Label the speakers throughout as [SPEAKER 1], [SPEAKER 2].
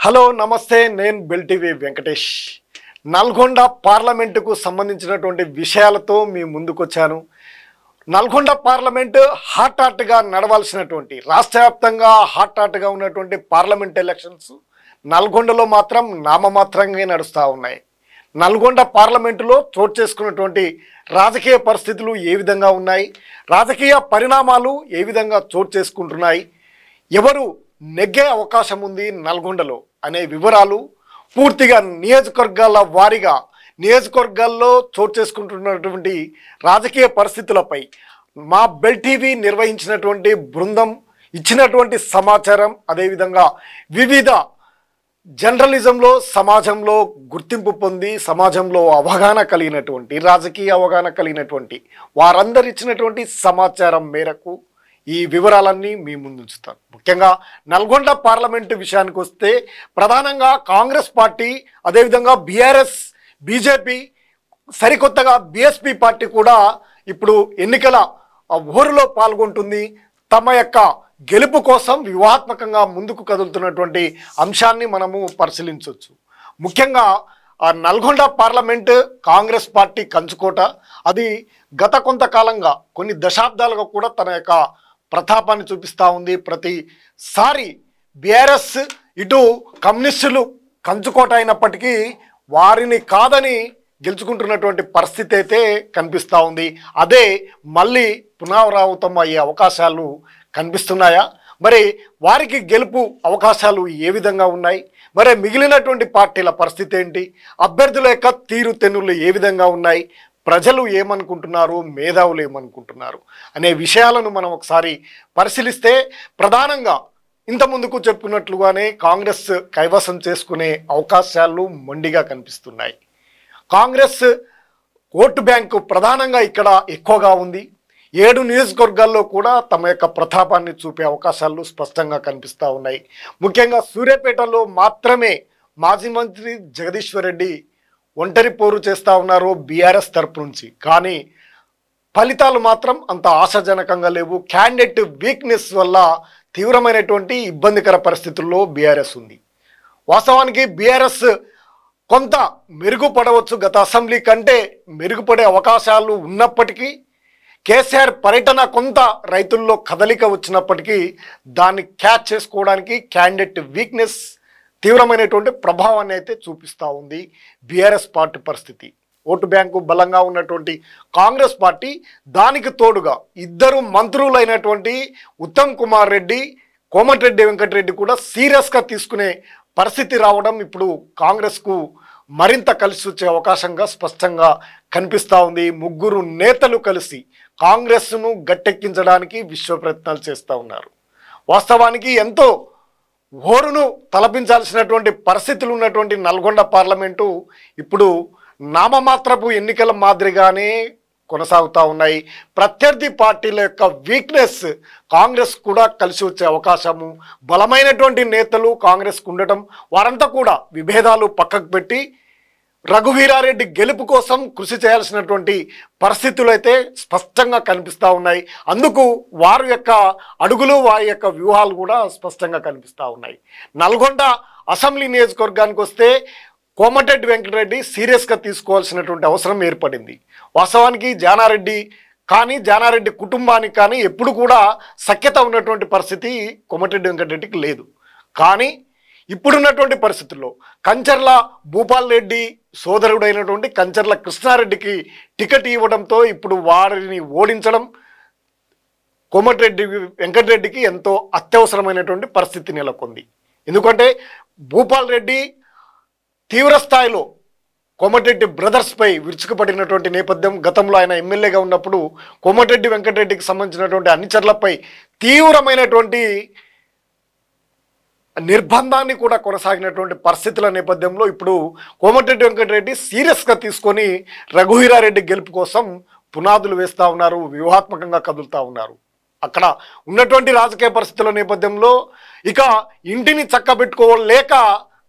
[SPEAKER 1] Hello నమస్తే నేను బెల్టీవీ వెంకటేష్ నల్గొండ పార్లమెంటుకు సంబంధించినటువంటి విషయాలతో మీ ముందుకు వచ్చాను. నల్గొండ పార్లమెంటు హాట్గా నడవాల్సినటువంటి రాష్ట్ర వ్యాప్తంగా హాట్గా ఉన్నటువంటి పార్లమెంట్ ఎలక్షన్స్ నల్గొండలో మాత్రం నామమాత్రంగా నడుస్తూ ఉన్నాయి. నల్గొండ పార్లమెంటులో చోటు చేసుకున్నటువంటి రాజకీయ పరిస్థితులు ఏ విధంగా ఉన్నాయి, రాజకీయ పరిణామాలు ఏ విధంగా చోటు చేసుకుంటున్నాయి, ఎవరు నెగ్గే అవకాశం ఉంది నల్గొండలో అనే వివరాలు పూర్తిగా నియోజకవర్గాల వారీగా నియోజకవర్గాల్లో చోటు చేసుకుంటున్నటువంటి రాజకీయ పరిస్థితులపై మా బెల్టీవీ నిర్వహించినటువంటి బృందం ఇచ్చినటువంటి సమాచారం, అదేవిధంగా వివిధ జర్నలిజంలో సమాజంలో గుర్తింపు పొంది సమాజంలో అవగాహన కలిగినటువంటి రాజకీయ అవగాహన కలిగినటువంటి వారందరు ఇచ్చినటువంటి సమాచారం మేరకు ఈ వివరాలన్నీ మీ ముందు ఉంచుతాను. ముఖ్యంగా నల్గొండ పార్లమెంటు విషయానికి వస్తే ప్రధానంగా కాంగ్రెస్ పార్టీ, అదేవిధంగా బీఆర్ఎస్, బీజేపీ, సరికొత్తగా బీఎస్పీ పార్టీ కూడా ఇప్పుడు ఎన్నికల ఊరులో పాల్గొంటుంది. తమ యొక్క గెలుపు కోసం వ్యూహాత్మకంగా ముందుకు కదులుతున్నటువంటి అంశాన్ని మనము పరిశీలించవచ్చు. ముఖ్యంగా నల్గొండ పార్లమెంటు కాంగ్రెస్ పార్టీ కంచుకోట. అది గత కొంతకాలంగా కొన్ని దశాబ్దాలుగా కూడా తన యొక్క ప్రతాపాన్ని చూపిస్తూ ఉంది. ప్రతిసారి బీఆర్ఎస్ ఇటు కమ్యూనిస్టులు కంచుకోట అయినప్పటికీ వారిని కాదని గెలుచుకుంటున్నటువంటి పరిస్థితి అయితే కనిపిస్తూ ఉంది. అదే మళ్ళీ పునరావృతం అయ్యే అవకాశాలు కనిపిస్తున్నాయా? మరి వారికి గెలుపు అవకాశాలు ఏ విధంగా ఉన్నాయి? మరి మిగిలినటువంటి పార్టీల పరిస్థితి ఏంటి? అభ్యర్థుల యొక్క తీరుతెన్నులు ఏ విధంగా ఉన్నాయి? ప్రజలు ఏమనుకుంటున్నారు, మేధావులు ఏమనుకుంటున్నారు అనే విషయాలను మనం ఒకసారి పరిశీలిస్తే ప్రధానంగా ఇంత ముందుకు చెప్పుకున్నట్లుగానే కాంగ్రెస్ కైవసం చేసుకునే అవకాశాలు మొండిగా కనిపిస్తున్నాయి. కాంగ్రెస్ ఓటు బ్యాంకు ప్రధానంగా ఇక్కడ ఎక్కువగా ఉంది. 7 నియోజకవర్గాల్లో కూడా తమ యొక్క ప్రతాపాన్ని చూపే అవకాశాలు స్పష్టంగా కనిపిస్తూ ఉన్నాయి. ముఖ్యంగా సూర్యాపేటలో మాత్రమే మాజీ మంత్రి జగదీశ్వర్ రెడ్డి ఒంటరి పోరు చేస్తూ ఉన్నారు బీఆర్ఎస్ తరపు నుంచి. కానీ ఫలితాలు మాత్రం అంత ఆశాజనకంగా లేవు. క్యాండిడేట్ వీక్నెస్ వల్ల తీవ్రమైనటువంటి ఇబ్బందికర పరిస్థితుల్లో బీఆర్ఎస్ ఉంది. వాస్తవానికి బీఆర్ఎస్ కొంత మెరుగుపడవచ్చు, గత అసెంబ్లీ కంటే మెరుగుపడే అవకాశాలు ఉన్నప్పటికీ కేసీఆర్ పర్యటన కొంత రైతుల్లో కదలిక వచ్చినప్పటికీ దాన్ని క్యాచ్ చేసుకోవడానికి క్యాండిడేట్ వీక్నెస్ తీవ్రమైనటువంటి ప్రభావాన్ని అయితే చూపిస్తూ ఉంది బీఆర్ఎస్ పార్టీ పరిస్థితి. ఓటు బ్యాంకు బలంగా ఉన్నటువంటి కాంగ్రెస్ పార్టీ, దానికి తోడుగా 2 మంత్రులైనటువంటి ఉత్తమ్ కుమార్ రెడ్డి, కోమటిరెడ్డి వెంకటరెడ్డి కూడా సీరియస్గా తీసుకునే పరిస్థితి రావడం ఇప్పుడు కాంగ్రెస్కు మరింత కలిసి వచ్చే అవకాశంగా స్పష్టంగా కనిపిస్తూ ఉంది. 3 నేతలు కలిసి కాంగ్రెస్ను గట్టెక్కించడానికి విశ్వ ప్రయత్నాలు చేస్తూ ఉన్నారు. వాస్తవానికి ఎంతో ఓరును తలపించాల్సినటువంటి పరిస్థితులు ఉన్నటువంటి నల్గొండ పార్లమెంటు ఇప్పుడు నామమాత్రపు ఎన్నికల మాదిరిగానే కొనసాగుతూ ఉన్నాయి. ప్రత్యర్థి పార్టీల యొక్క వీక్నెస్ కాంగ్రెస్ కూడా కలిసి వచ్చే అవకాశము, బలమైనటువంటి నేతలు కాంగ్రెస్కు ఉండటం, వారంతా కూడా విభేదాలు పక్కకు పెట్టి రఘువీరారెడ్డి గెలుపు కోసం కృషి చేయాల్సినటువంటి పరిస్థితులు అయితే స్పష్టంగా కనిపిస్తూ ఉన్నాయి. అందుకు వారి యొక్క అడుగులు, వారి యొక్క వ్యూహాలు కూడా స్పష్టంగా కనిపిస్తూ ఉన్నాయి. నల్గొండ అసెంబ్లీ నియోజకవర్గానికి వస్తే కోమటిరెడ్డి వెంకటరెడ్డి సీరియస్గా తీసుకోవాల్సినటువంటి అవసరం ఏర్పడింది. వాస్తవానికి జానారెడ్డి కానీ జానారెడ్డి కుటుంబానికి కానీ ఎప్పుడు కూడా సఖ్యత ఉన్నటువంటి పరిస్థితి కోమటిరెడ్డి వెంకటరెడ్డికి లేదు. కానీ ఇప్పుడున్నటువంటి పరిస్థితుల్లో కంచర్ల భూపాల్ రెడ్డి సోదరుడైనటువంటి కంచర్ల కృష్ణారెడ్డికి టికెట్ ఇవ్వడంతో ఇప్పుడు వారిని ఓడించడం కోమటిరెడ్డి వెంకటరెడ్డికి ఎంతో అత్యవసరమైనటువంటి పరిస్థితి నెలకొంది. ఎందుకంటే భూపాల్ రెడ్డి తీవ్ర స్థాయిలో కోమటిరెడ్డి బ్రదర్స్పై విరుచుకుపడినటువంటి నేపథ్యం, గతంలో ఆయన ఎమ్మెల్యేగా ఉన్నప్పుడు కోమటిరెడ్డి వెంకటరెడ్డికి సంబంధించినటువంటి అనుచరులపై తీవ్రమైనటువంటి నిర్బంధాన్ని కూడా కొనసాగినటువంటి పరిస్థితుల నేపథ్యంలో ఇప్పుడు కోమటిరెడ్డి వెంకటరెడ్డి సీరియస్గా తీసుకొని రఘువీరారెడ్డి గెలుపు కోసం పునాదులు వేస్తూ ఉన్నారు, వ్యూహాత్మకంగా కదులుతూ ఉన్నారు. అక్కడ ఉన్నటువంటి రాజకీయ పరిస్థితుల నేపథ్యంలో ఇక ఇంటిని చక్కబెట్టుకోలేక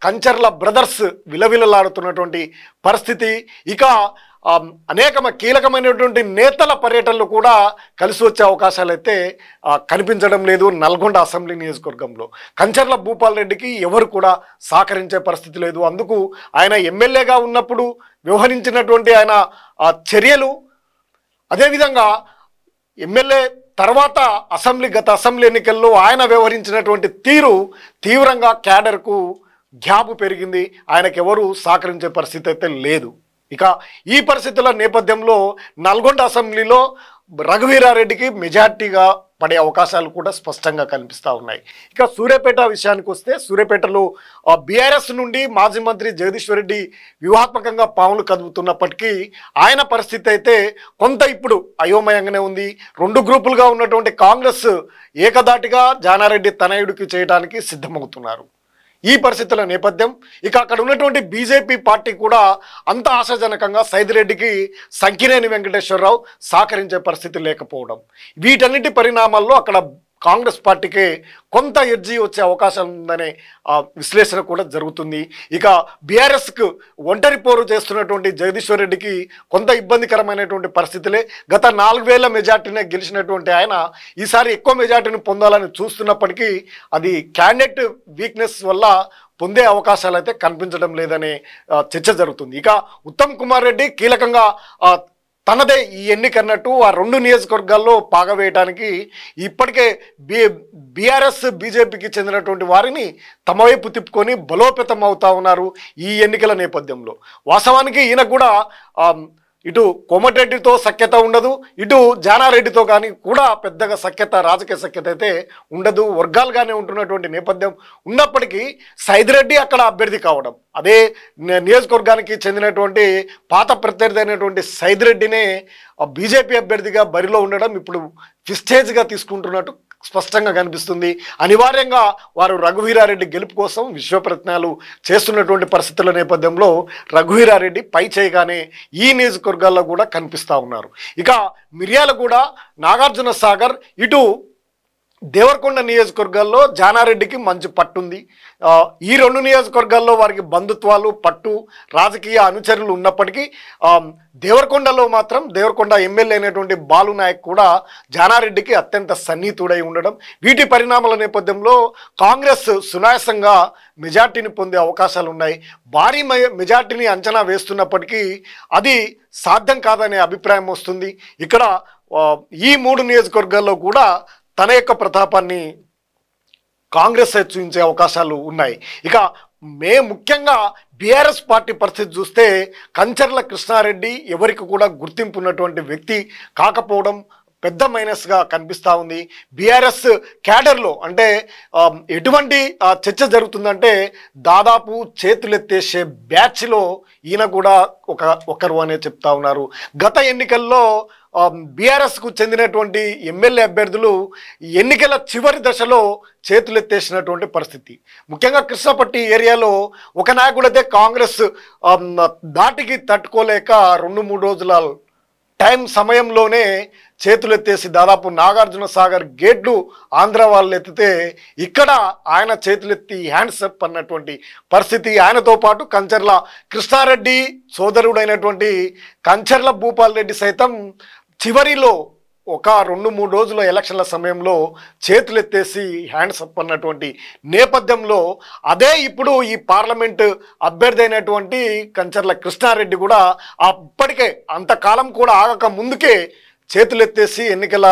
[SPEAKER 1] కంచర్ల బ్రదర్స్ విలవిలలాడుతున్నటువంటి పరిస్థితి, ఇక అనేక కీలకమైనటువంటి నేతల పర్యటనలు కూడా కలిసి వచ్చే అవకాశాలు అయితే కనిపించడం లేదు. నల్గొండ అసెంబ్లీ నియోజకవర్గంలో కంచర్ల భూపాల్ రెడ్డికి ఎవరు కూడా సహకరించే పరిస్థితి లేదు. అందుకు ఆయన ఎమ్మెల్యేగా ఉన్నప్పుడు వ్యవహరించినటువంటి ఆయన చర్యలు, అదేవిధంగా ఎమ్మెల్యే తర్వాత గత అసెంబ్లీ ఎన్నికల్లో ఆయన వ్యవహరించినటువంటి తీరు తీవ్రంగా క్యాడర్కు గ్యాప్ పెరిగింది. ఆయనకెవరు సహకరించే పరిస్థితి అయితే లేదు. ఇక ఈ పరిస్థితుల నేపథ్యంలో నల్గొండ అసెంబ్లీలో రఘువీరారెడ్డికి మెజార్టీగా పడే అవకాశాలు కూడా స్పష్టంగా కనిపిస్తూ ఉన్నాయి. ఇక సూర్యాపేట విషయానికి వస్తే, సూర్యాపేటలో బీఆర్ఎస్ నుండి మాజీ మంత్రి జగదీశ్వర్ రెడ్డి వ్యూహాత్మకంగా పావులు కదుపుతున్నప్పటికీ ఆయన పరిస్థితి అయితే కొంత ఇప్పుడు అయోమయంగానే ఉంది. రెండు గ్రూపులుగా ఉన్నటువంటి కాంగ్రెస్ ఏకదాటిగా జానారెడ్డి తనయుడికి చేయడానికి సిద్ధమవుతున్నారు. ఈ పరిస్థితుల నేపథ్యం, ఇక అక్కడ ఉన్నటువంటి బీజేపీ పార్టీ కూడా అంత ఆశాజనకంగా సైదిరెడ్డికి సంకినేని వెంకటేశ్వరరావు సహకరించే పరిస్థితి లేకపోవడం, వీటన్నిటి పరిణామాల్లో అక్కడ కాంగ్రెస్ పార్టీకి కొంత ఎడ్జీ వచ్చే అవకాశం ఉందనే విశ్లేషణ కూడా జరుగుతుంది. ఇక బీఆర్ఎస్కు ఒంటరి పోరు చేస్తున్నటువంటి జగదీశ్వర్ రెడ్డికి కొంత ఇబ్బందికరమైనటువంటి పరిస్థితులే. గత 4000 మెజార్టీనే గెలిచినటువంటి ఆయన ఈసారి ఎక్కువ మెజార్టీని పొందాలని చూస్తున్నప్పటికీ అది క్యాండిడేట్ వీక్నెస్ వల్ల పొందే అవకాశాలు అయితే కనిపించడం లేదనే చర్చ జరుగుతుంది. ఇక ఉత్తమ్ కుమార్ రెడ్డి కీలకంగా తనదే ఈ ఎన్నికన్నట్టు ఆ రెండు నియోజకవర్గాల్లో పాగవేయడానికి ఇప్పటికే బీఆర్ఎస్ బీజేపీకి చెందినటువంటి వారిని తమ వైపు తిప్పుకొని బలోపేతం అవుతా ఉన్నారు ఈ ఎన్నికల నేపథ్యంలో. వాస్తవానికి ఈయన కూడా ఇటు కోమటిరెడ్డితో సఖ్యత ఉండదు, ఇటు జానారెడ్డితో కానీ కూడా పెద్దగా సఖ్యత, రాజకీయ సఖ్యత అయితే ఉండదు, వర్గాలుగానే ఉంటున్నటువంటి నేపథ్యం ఉన్నప్పటికీ సైదిరెడ్డి అక్కడ అభ్యర్థి కావడం, అదే నియోజకవర్గానికి చెందినటువంటి పాత ప్రత్యర్థి అయినటువంటి సైదిరెడ్డినే బీజేపీ అభ్యర్థిగా బరిలో ఉండడం ఇప్పుడు విస్టేజ్గా తీసుకుంటున్నట్టు స్పష్టంగా కనిపిస్తుంది. అనివార్యంగా వారు రఘువీరారెడ్డి గెలుపు కోసం విశ్వప్రయత్నాలు చేస్తున్నటువంటి పరిస్థితుల నేపథ్యంలో రఘువీరారెడ్డి పై చేయగానే ఈ నియోజకవర్గాల్లో కూడా కనిపిస్తూ ఉన్నారు. ఇక మిర్యాలగూడ, నాగార్జున సాగర్, ఇటు దేవరకొండ నియోజకవర్గాల్లో జానారెడ్డికి మంచి పట్టుంది. ఈ రెండు నియోజకవర్గాల్లో వారికి బంధుత్వాలు, పట్టు, రాజకీయ అనుచరులు ఉన్నప్పటికీ దేవరకొండలో మాత్రం దేవరకొండ ఎమ్మెల్యే అయినటువంటి బాలు నాయక్ కూడా జానారెడ్డికి అత్యంత సన్నిహితుడై ఉండడం, వీటి పరిణామాల నేపథ్యంలో కాంగ్రెస్ సునాయాసంగా మెజార్టీని పొందే అవకాశాలు ఉన్నాయి. భారీ మెజార్టీని అంచనా వేస్తున్నప్పటికీ అది సాధ్యం కాదనే అభిప్రాయం వస్తుంది. ఇక్కడ ఈ 3 నియోజకవర్గాల్లో కూడా తన యొక్క ప్రతాపాన్ని కాంగ్రెస్ చూపించే అవకాశాలు ఉన్నాయి. ఇక ముఖ్యంగా బీఆర్ఎస్ పార్టీ పరిస్థితి చూస్తే కంచర్ల కృష్ణారెడ్డి ఎవరికి కూడా గుర్తింపు ఉన్నటువంటి వ్యక్తి కాకపోవడం పెద్ద మైనస్గా కనిపిస్తూ ఉంది. బీఆర్ఎస్ క్యాడర్లో అంటే ఎటువంటి చర్చ జరుగుతుందంటే దాదాపు చేతులెత్తేసే బ్యాచ్లో ఈయన కూడా ఒకరు అనే చెప్తా ఉన్నారు. గత ఎన్నికల్లో బీఆర్ఎస్కు చెందినటువంటి ఎమ్మెల్యే అభ్యర్థులు ఎన్నికల చివరి దశలో చేతులెత్తేసినటువంటి పరిస్థితి. ముఖ్యంగా కృష్ణపట్టి ఏరియాలో ఒక నాయకుడైతే కాంగ్రెస్ దాటికి తట్టుకోలేక 2-3 రోజుల సమయంలోనే చేతులెత్తేసి దాదాపు నాగార్జున సాగర్ గేట్లు ఆంధ్ర వాళ్ళు ఎత్తితే ఇక్కడ ఆయన చేతులెత్తి హ్యాండ్స్ అప్ అన్నటువంటి పరిస్థితి. ఆయనతో పాటు కంచర్ల కృష్ణారెడ్డి సోదరుడైనటువంటి కంచర్ల భూపాల్ రెడ్డి సైతం చివరిలో ఒక 2-3 రోజుల ఎలక్షన్ల సమయంలో చేతులెత్తేసి హ్యాండ్స్ అప్ అన్నటువంటి నేపథ్యంలో అదే ఇప్పుడు ఈ పార్లమెంటు అభ్యర్థి అయినటువంటి కంచర్ల కృష్ణారెడ్డి కూడా అప్పటికే అంతకాలం కూడా ఆగక ముందుకే చేతులెత్తేసి ఎన్నికల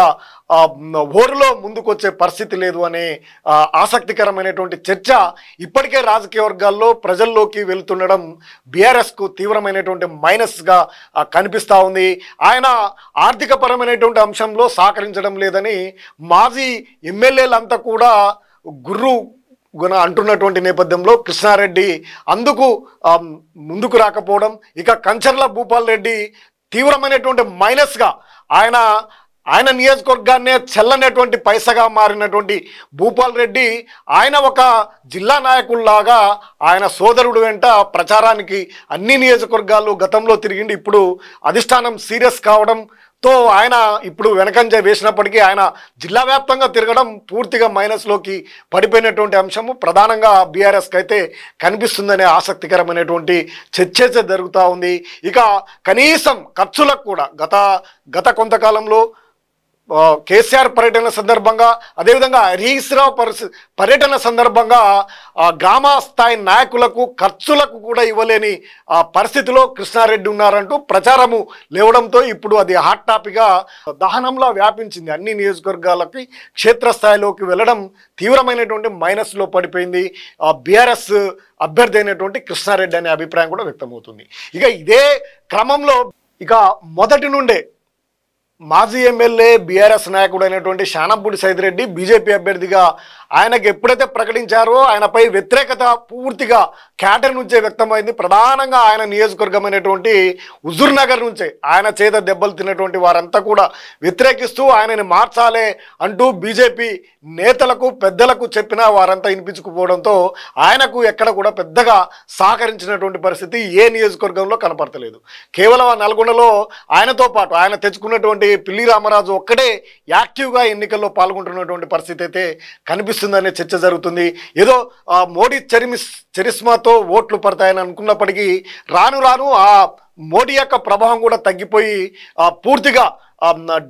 [SPEAKER 1] ఓరులో ముందుకొచ్చే పరిస్థితి లేదు అనే ఆసక్తికరమైనటువంటి చర్చ ఇప్పటికే రాజకీయ వర్గాల్లో ప్రజల్లోకి వెళ్తుండడం బీఆర్ఎస్కు తీవ్రమైనటువంటి మైనస్గా కనిపిస్తూ ఉంది. ఆయన ఆర్థిక పరమైనటువంటి అంశంలో సహకరించడం లేదని మాజీ ఎమ్మెల్యేలంతా కూడా అంటున్నటువంటి నేపథ్యంలో కృష్ణారెడ్డి అందుకు ముందుకు రాకపోవడం, ఇక కంచర్ల భూపాల్ రెడ్డి తీవ్రమైనటువంటి మైనస్గా ఆయన నియోజకవర్గాన్నే చెల్లనటువంటి పైసగా మారినటువంటి భూపాల్ రెడ్డి ఆయన ఒక జిల్లా నాయకుల్లాగా ఆయన సోదరుడు వెంట ప్రచారానికి అన్ని నియోజకవర్గాలు గతంలో తిరిగిండి. ఇప్పుడు అధిష్టానం సీరియస్ కావడం, తో ఆయన ఇప్పుడు వెనకంజ వేసినప్పటికీ ఆయన జిల్లా వ్యాప్తంగా తిరగడం పూర్తిగా మైనస్లోకి పడిపోయినటువంటి అంశము ప్రధానంగా బీఆర్ఎస్కి అయితే కనిపిస్తుందనే ఆసక్తికరమైనటువంటి చర్చ జరుగుతూ ఉంది. ఇక కనీసం ఖర్చులకు కూడా గత కొంతకాలంలో కేసీఆర్ పర్యటన సందర్భంగా అదేవిధంగా హరీష్ రావు పర్యటన సందర్భంగా గ్రామ స్థాయి నాయకులకు ఖర్చులకు కూడా ఇవ్వలేని పరిస్థితిలో కృష్ణారెడ్డి ఉన్నారంటూ ప్రచారము లేవడంతో ఇప్పుడు అది హాట్ టాపిక్గా దహనంలో వ్యాపించింది. అన్ని నియోజకవర్గాలకి క్షేత్రస్థాయిలోకి వెళ్ళడం తీవ్రమైనటువంటి మైనస్లో పడిపోయింది బీఆర్ఎస్ అభ్యర్థి అయినటువంటి కృష్ణారెడ్డి అనే అభిప్రాయం కూడా వ్యక్తమవుతుంది. ఇక ఇదే క్రమంలో ఇక మొదటి నుండే మాజీ ఎమ్మెల్యే బీఆర్ఎస్ నాయకుడు అయినటువంటి శానంపూడి సైదిరెడ్డి బీజేపీ అభ్యర్థిగా ఆయనకు ఎప్పుడైతే ప్రకటించారో ఆయనపై వ్యతిరేకత పూర్తిగా క్యాడర్ నుంచే వ్యక్తమైంది. ప్రధానంగా ఆయన నియోజకవర్గమైనటువంటి హుజూర్ నగర్ నుంచే ఆయన చేత దెబ్బలు తిన్నటువంటి వారంతా కూడా వ్యతిరేకిస్తూ ఆయనని మార్చాలే అంటూ బీజేపీ నేతలకు పెద్దలకు చెప్పినా వారంతా వినిపించుకుపోవడంతో ఆయనకు ఎక్కడ కూడా పెద్దగా సహకరించినటువంటి పరిస్థితి ఏ నియోజకవర్గంలో కనపడతలేదు. కేవలం నల్గొండలో ఆయనతో పాటు ఆయన తెచ్చుకున్నటువంటి పిల్లి రామరాజు ఒక్కడే యాక్టివ్గా ఎన్నికల్లో పాల్గొంటున్నటువంటి పరిస్థితి అయితే కనిపిస్తుందనే చర్చ జరుగుతుంది. ఏదో మోడీ చరిస్మాతో ఓట్లు పడతాయని అనుకున్నప్పటికీ రాను రాను ఆ మోడీ యొక్క ప్రభావం కూడా తగ్గిపోయి పూర్తిగా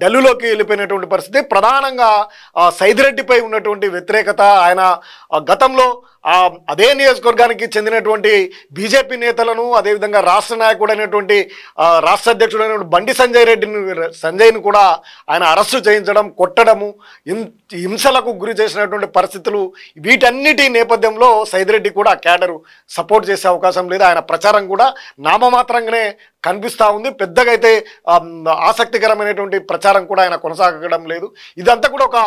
[SPEAKER 1] ఢిల్లీలోకి వెళ్ళిపోయినటువంటి పరిస్థితి. ప్రధానంగా సైదిరెడ్డిపై ఉన్నటువంటి వ్యతిరేకత ఆయన గతంలో అదే నియోజకవర్గానికి చెందినటువంటి బీజేపీ నేతలను అదేవిధంగా రాష్ట్ర నాయకుడు అయినటువంటి రాష్ట్ర అధ్యక్షుడైనటువంటి బండి సంజయ్ను కూడా ఆయన అరెస్టు చేయించడం, కొట్టడము, హింసలకు గురి చేసినటువంటి పరిస్థితులు వీటన్నిటి నేపథ్యంలో సైదిరెడ్డి కూడా క్యాడరు సపోర్ట్ చేసే అవకాశం లేదు. ఆయన ప్రచారం కూడా నామమాత్రంగానే కనిపిస్తూ ఉంది. పెద్దగా అయితే ఆసక్తికరమైనటువంటి ప్రచారం కూడా ఆయన కొనసాగడం లేదు. ఇదంతా కూడా ఒక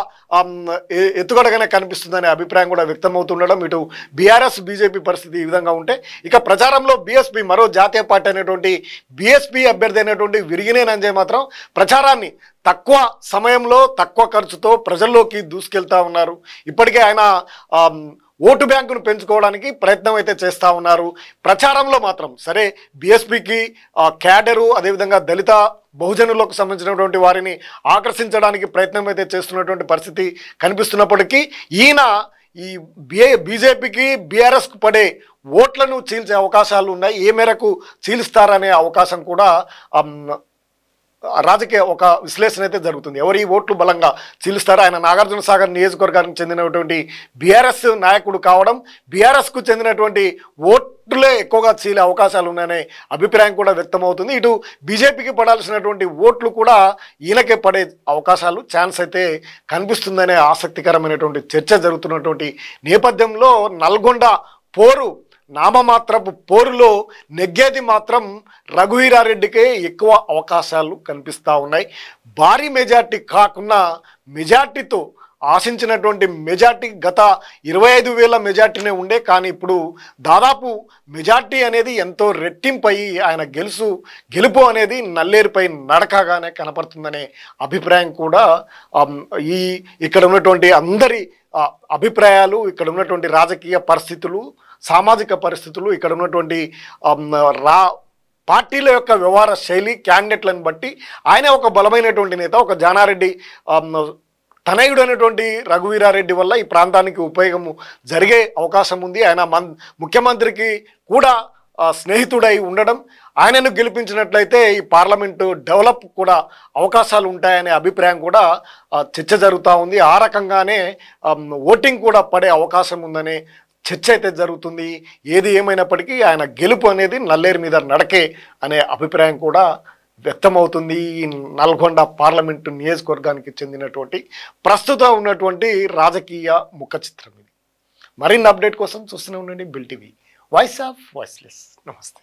[SPEAKER 1] ఎత్తుగడగానే కనిపిస్తుందనే అభిప్రాయం కూడా వ్యక్తమవుతుండడం. ఇటు బీఆర్ఎస్ బీజేపీ పరిస్థితి ఈ విధంగా ఉంటే ఇక ప్రచారంలో బీఎస్పీ మరో జాతీయ పార్టీ అయినటువంటి బీఎస్పీ అభ్యర్థి అయినటువంటి విరిగినేని అంజయ్య మాత్రం ప్రచారాన్ని తక్కువ సమయంలో తక్కువ ఖర్చుతో ప్రజల్లోకి దూసుకెళ్తా ఉన్నారు. ఇప్పటికే ఆయన ఓటు బ్యాంకును పెంచుకోవడానికి ప్రయత్నం అయితే చేస్తూ ఉన్నారు. ప్రచారంలో మాత్రం సరే బీఎస్పీకి క్యాడరు అదేవిధంగా దళిత బహుజనులకు సంబంధించినటువంటి వారిని ఆకర్షించడానికి ప్రయత్నం అయితే చేస్తున్నటువంటి పరిస్థితి కనిపిస్తున్నప్పటికీ ఈయన ఈ బీజేపీకి బీఆర్ఎస్కు పడే ఓట్లను చీల్చే అవకాశాలు ఉన్నాయి. ఏ మేరకు చీలుస్తారనే అవకాశం కూడా రాజకీయ ఒక విశ్లేషణ అయితే జరుగుతుంది. ఎవరు ఈ ఓట్లు బలంగా చీలుస్తారో ఆయన నాగార్జున సాగర్ నియోజకవర్గానికి చెందినటువంటి బీఆర్ఎస్ నాయకుడు కావడం బీఆర్ఎస్కు చెందినటువంటి ఓట్లే ఎక్కువగా చీలే అవకాశాలు ఉన్నాయనే అభిప్రాయం కూడా వ్యక్తమవుతుంది. ఇటు బీజేపీకి పడాల్సినటువంటి ఓట్లు కూడా ఈయనకే పడే అవకాశాలు ఛాన్స్ అయితే కనిపిస్తుందనే ఆసక్తికరమైనటువంటి చర్చ జరుగుతున్నటువంటి నేపథ్యంలో నల్గొండ పోరు నామమాత్రపు పోరులో నెగ్గేది మాత్రం రఘువీరారెడ్డికే ఎక్కువ అవకాశాలు కనిపిస్తూ ఉన్నాయి. భారీ మెజార్టీ కాకుండా మెజార్టీతో ఆశించినటువంటి మెజార్టీ గత 25,000 మెజార్టీనే ఉండే, కానీ ఇప్పుడు దాదాపు మెజార్టీ అనేది ఎంతో రెట్టింపై ఆయన గెలుపు అనేది నల్లేరుపై నడకగానే కనపడుతుందనే అభిప్రాయం కూడా ఇక్కడ ఉన్నటువంటి అందరి అభిప్రాయాలు, ఇక్కడ ఉన్నటువంటి రాజకీయ పరిస్థితులు, సామాజిక పరిస్థితులు, ఇక్కడ ఉన్నటువంటి పార్టీల యొక్క వ్యవహార శైలి, క్యాండిడేట్లను బట్టి ఆయన ఒక బలమైనటువంటి నేత. ఒక జానారెడ్డి తనయుడు అయినటువంటి రఘువీరారెడ్డి వల్ల ఈ ప్రాంతానికి ఉపయోగము జరిగే అవకాశం ఉంది. ఆయన ముఖ్యమంత్రికి కూడా స్నేహితుడై ఉండడం, ఆయనను గెలిపించినట్లయితే ఈ పార్లమెంటు డెవలప్ కూడా అవకాశాలు ఉంటాయనే అభిప్రాయం కూడా చర్చ జరుగుతూ ఉంది. ఆ రకంగానే ఓటింగ్ కూడా పడే అవకాశం ఉందనే చర్చ అయితే జరుగుతుంది. ఏది ఏమైనప్పటికీ ఆయన గెలుపు అనేది నల్లేరు మీద నడకే అనే అభిప్రాయం కూడా వ్యక్తమవుతుంది. ఈ నల్గొండ పార్లమెంటు నియోజకవర్గానికి చెందినటువంటి ప్రస్తుతం ఉన్నటువంటి రాజకీయ ముఖ చిత్రం ఇది. మరిన్ని అప్డేట్ కోసం చూస్తూనే ఉండండి bill TV, voice of voiceless. నమస్తే.